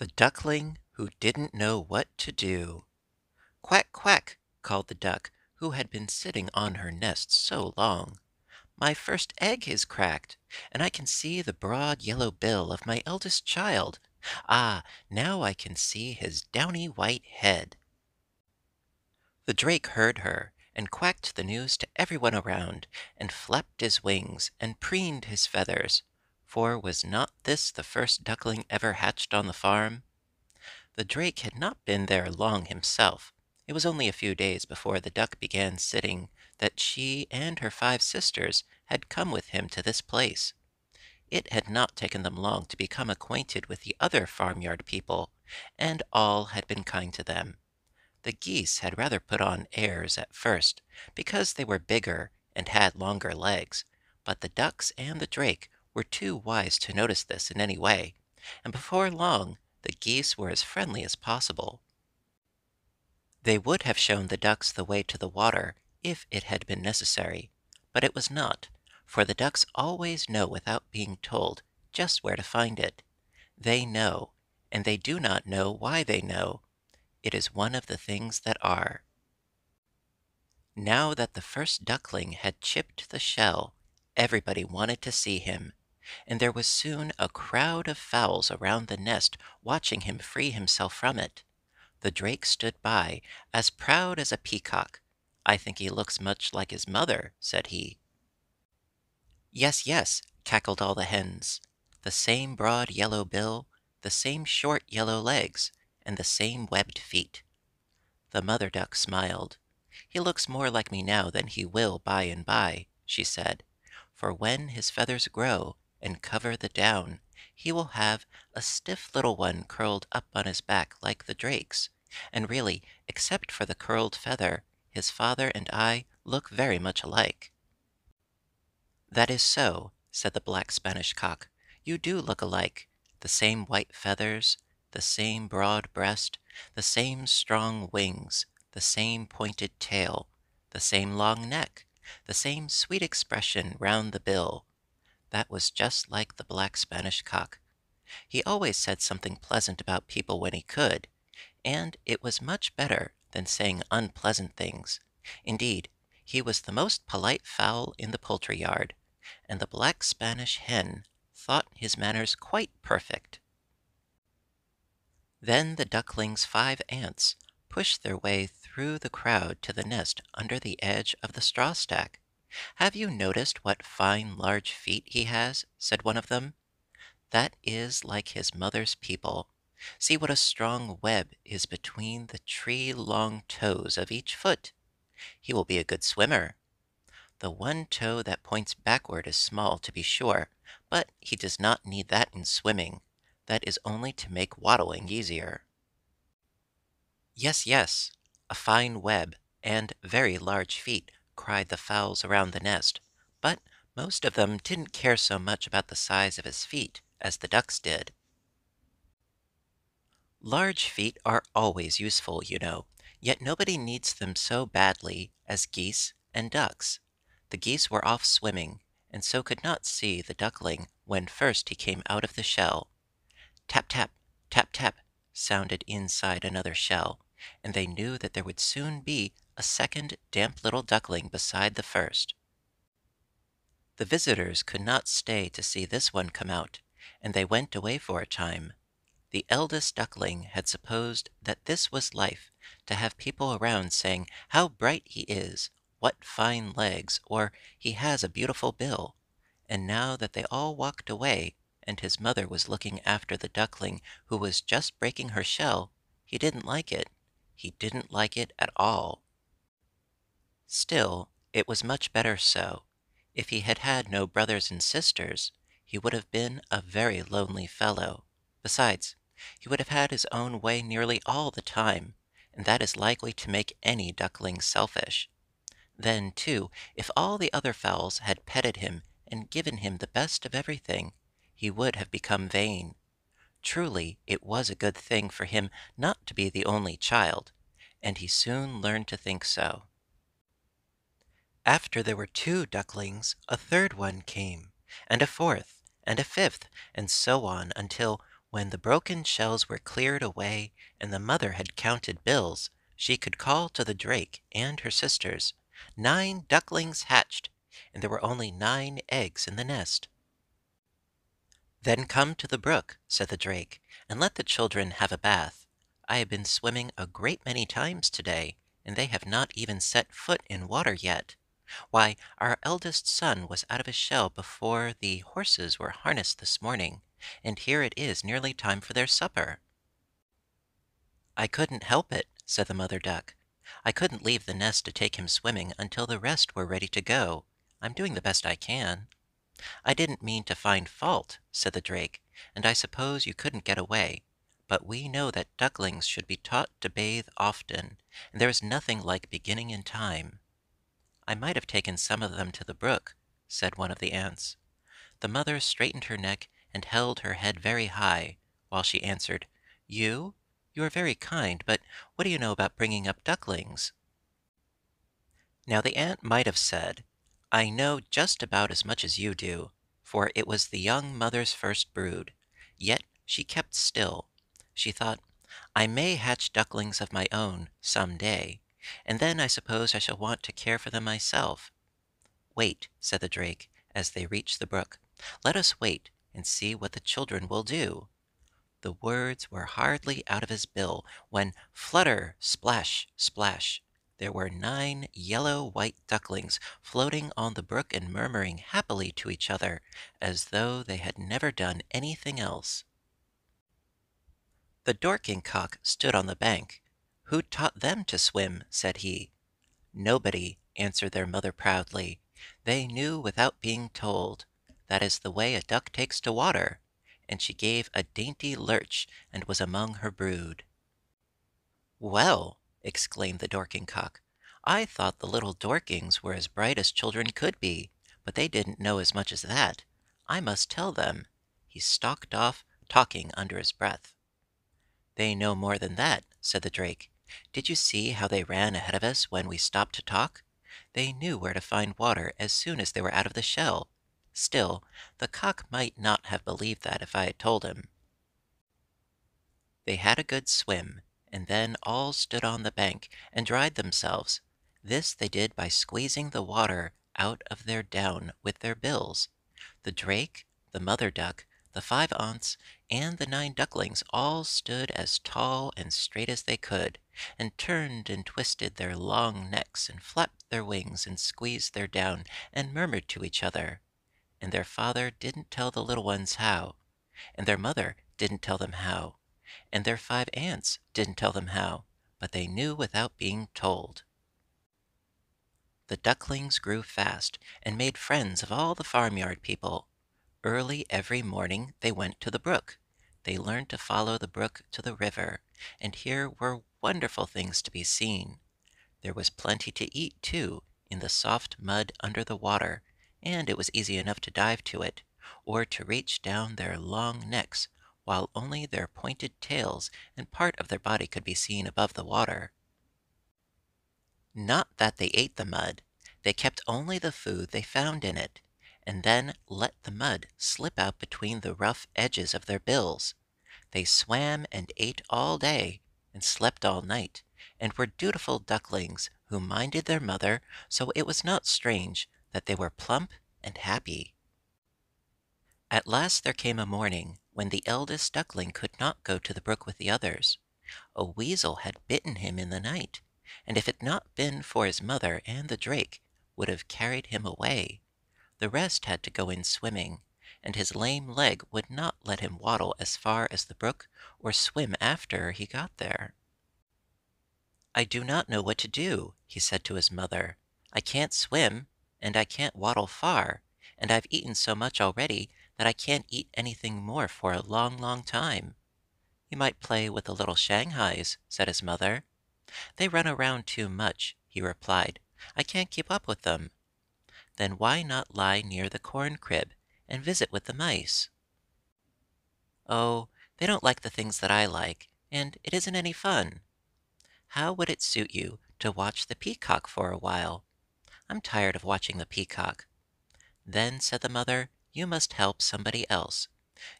The duckling who didn't know what to do. "Quack, quack!" called the duck, who had been sitting on her nest so long. "My first egg is cracked, and I can see the broad yellow bill of my eldest child. Ah, now I can see his downy white head." The drake heard her, and quacked the news to everyone around, and flapped his wings, and preened his feathers, for was not this the first duckling ever hatched on the farm? The drake had not been there long himself. It was only a few days before the duck began sitting that she and her 5 sisters had come with him to this place. It had not taken them long to become acquainted with the other farmyard people, and all had been kind to them. The geese had rather put on airs at first, because they were bigger and had longer legs, but the ducks and the drake were too wise to notice this in any way, and before long the geese were as friendly as possible. They would have shown the ducks the way to the water if it had been necessary, but it was not, for the ducks always know without being told just where to find it. They know, and they do not know why they know. It is one of the things that are. Now that the first duckling had chipped the shell, everybody wanted to see him, and there was soon a crowd of fowls around the nest watching him free himself from it. The drake stood by, as proud as a peacock. "I think he looks much like his mother," said he. "Yes, yes," cackled all the hens. "The same broad yellow bill, the same short yellow legs, and the same webbed feet." The mother duck smiled. "He looks more like me now than he will by and by," she said, "for when his feathers grow and cover the down, he will have a stiff little one curled up on his back like the drake's, and really, except for the curled feather, his father and I look very much alike." "That is so," said the black Spanish cock. "You do look alike. The same white feathers, the same broad breast, the same strong wings, the same pointed tail, the same long neck, the same sweet expression round the bill." That was just like the black Spanish cock. He always said something pleasant about people when he could, and it was much better than saying unpleasant things. Indeed, he was the most polite fowl in the poultry yard, and the black Spanish hen thought his manners quite perfect. Then the duckling's 5 aunts pushed their way through the crowd to the nest under the edge of the straw stack. "Have you noticed what fine large feet he has?" said one of them. "That is like his mother's people. See what a strong web is between the tree-long toes of each foot. He will be a good swimmer. The one toe that points backward is small, to be sure, but he does not need that in swimming. That is only to make waddling easier." "Yes, yes, a fine web and very large feet," cried the fowls around the nest, but most of them didn't care so much about the size of his feet as the ducks did. Large feet are always useful, you know, yet nobody needs them so badly as geese and ducks. The geese were off swimming, and so could not see the duckling when first he came out of the shell. Tap, tap, tap, tap sounded inside another shell, and they knew that there would soon be a second damp little duckling beside the first. The visitors could not stay to see this one come out, and they went away for a time. The eldest duckling had supposed that this was life, to have people around saying, "How bright he is! What fine legs!" or "He has a beautiful bill." And now that they all walked away, and his mother was looking after the duckling who was just breaking her shell, he didn't like it. He didn't like it at all. Still, it was much better so. If he had had no brothers and sisters, he would have been a very lonely fellow. Besides, he would have had his own way nearly all the time, and that is likely to make any duckling selfish. Then, too, if all the other fowls had petted him and given him the best of everything, he would have become vain. Truly, it was a good thing for him not to be the only child, and he soon learned to think so. After there were 2 ducklings, a third one came, and a fourth, and a fifth, and so on until When the broken shells were cleared away and the mother had counted bills, she could call to the drake and her sisters, 9 ducklings hatched, and there were only 9 eggs in the nest. Then come to the brook, said the drake, and let the children have a bath. I have been swimming a great many times today, and they have not even set foot in water yet. Why, our eldest son was out of his shell before the horses were harnessed this morning, and here it is nearly time for their supper. I couldn't help it, said the mother duck. I couldn't leave the nest to take him swimming until the rest were ready to go. I'm doing the best I can. I didn't mean to find fault, said the drake, and I suppose you couldn't get away. But we know that ducklings should be taught to bathe often, and there is nothing like beginning in time. I might have taken some of them to the brook, said one of the ants. The mother straightened her neck and held her head very high, while she answered, You? You are very kind, but what do you know about bringing up ducklings? Now the ant might have said, I know just about as much as you do, for it was the young mother's first brood. Yet she kept still. She thought, I may hatch ducklings of my own some day, and then I suppose I shall want to care for them myself. Wait, said the drake, as they reached the brook. Let us wait and see what the children will do. The words were hardly out of his bill when flutter, splash, splash, there were 9 yellow-white ducklings floating on the brook and murmuring happily to each other as though they had never done anything else. The Dorking cock stood on the bank. Who taught them to swim? Said he. Nobody, answered their mother proudly. They knew without being told. That is the way a duck takes to water. And she gave a dainty lurch and was among her brood. Well, exclaimed the Dorking cock, I thought the little Dorkings were as bright as children could be, but they didn't know as much as that. I must tell them. He stalked off, talking under his breath. They know more than that, said the drake. Did you see how they ran ahead of us when we stopped to talk? They knew where to find water as soon as they were out of the shell. Still, the cock might not have believed that if I had told him. They had a good swim, and then all stood on the bank and dried themselves. This they did by squeezing the water out of their down with their bills. The drake, the mother duck, the 5 aunts, and the 9 ducklings all stood as tall and straight as they could, and turned and twisted their long necks, and flapped their wings, and squeezed their down, and murmured to each other. And their father didn't tell the little ones how, and their mother didn't tell them how, and their 5 aunts didn't tell them how, but they knew without being told. The ducklings grew fast, and made friends of all the farmyard people. Early every morning they went to the brook. They learned to follow the brook to the river, and here were wonderful things to be seen. There was plenty to eat, too, in the soft mud under the water, and it was easy enough to dive to it, or to reach down their long necks, while only their pointed tails and part of their body could be seen above the water. Not that they ate the mud. They kept only the food they found in it, and then let the mud slip out between the rough edges of their bills. They swam and ate all day, and slept all night, and were dutiful ducklings who minded their mother, so it was not strange that they were plump and happy. At last there came a morning when the eldest duckling could not go to the brook with the others. A weasel had bitten him in the night, and if it had not been for his mother and the drake, would have carried him away. The rest had to go in swimming, and his lame leg would not let him waddle as far as the brook or swim after he got there. I do not know what to do, he said to his mother. I can't swim, and I can't waddle far, and I've eaten so much already that I can't eat anything more for a long, long time. You might play with the little Shanghais, said his mother. They run around too much, he replied. I can't keep up with them. Then why not lie near the corn crib and visit with the mice? Oh, they don't like the things that I like, and it isn't any fun. How would it suit you to watch the peacock for a while? I'm tired of watching the peacock. Then, said the mother, you must help somebody else.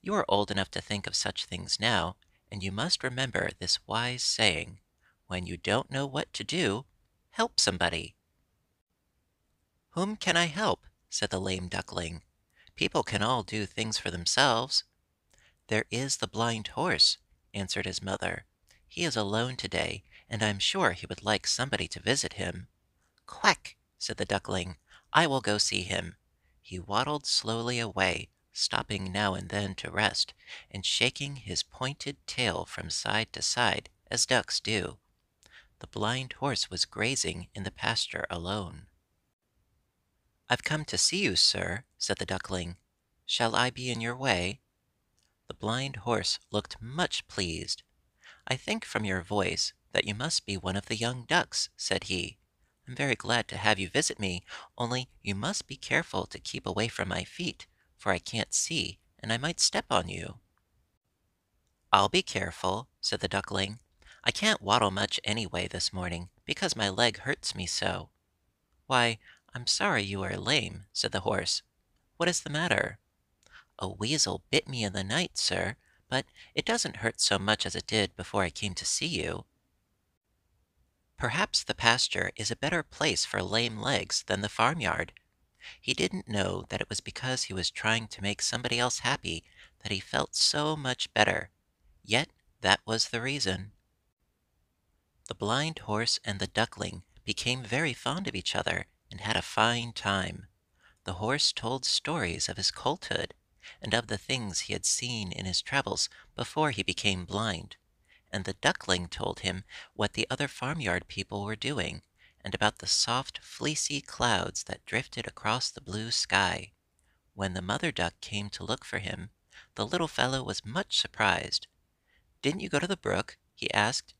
You are old enough to think of such things now, and you must remember this wise saying: when you don't know what to do, help somebody. "Whom can I help?" said the lame Duckling. "People can all do things for themselves." "There is the blind horse," answered his mother. "He is alone to-day, and I am sure he would like somebody to visit him." "Quack!" said the Duckling. "I will go see him." He waddled slowly away, stopping now and then to rest, and shaking his pointed tail from side to side, as ducks do. The blind horse was grazing in the pasture alone. "I've come to see you, sir," said the Duckling. "Shall I be in your way?" The blind horse looked much pleased. "I think from your voice that you must be one of the young ducks," said he. "I'm very glad to have you visit me, only you must be careful to keep away from my feet, for I can't see, and I might step on you." "I'll be careful," said the Duckling. "I can't waddle much anyway this morning, because my leg hurts me so." "Why, I'm sorry you are lame," said the horse. "What is the matter?" "A weasel bit me in the night, sir, but it doesn't hurt so much as it did before I came to see you." Perhaps the pasture is a better place for lame legs than the farmyard. He didn't know that it was because he was trying to make somebody else happy that he felt so much better. Yet that was the reason. The blind horse and the Duckling became very fond of each other and had a fine time. The horse told stories of his colthood, and of the things he had seen in his travels before he became blind, and the Duckling told him what the other farmyard people were doing, and about the soft, fleecy clouds that drifted across the blue sky. When the mother duck came to look for him, the little fellow was much surprised. "Didn't you go to the brook?" he asked.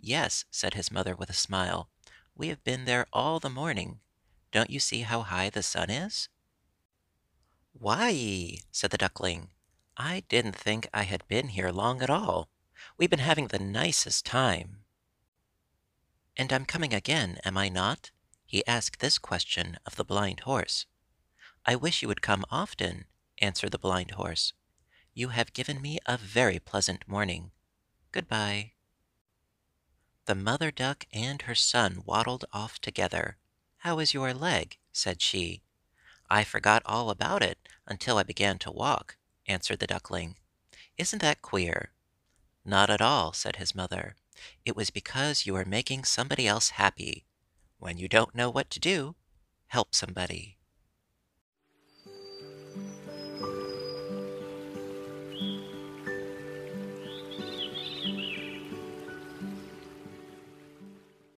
"Yes," said his mother with a smile. "We have been there all the morning. Don't you see how high the sun is?" "Why," said the Duckling, "I didn't think I had been here long at all. We've been having the nicest time." "And I'm coming again, am I not?" He asked this question of the blind horse. "I wish you would come often," answered the blind horse. "You have given me a very pleasant morning. Goodbye." The mother duck and her son waddled off together. "How is your leg?" said she. "I forgot all about it until I began to walk," answered the Duckling. "Isn't that queer?" "Not at all," said his mother. "It was because you were making somebody else happy. When you don't know what to do, help somebody."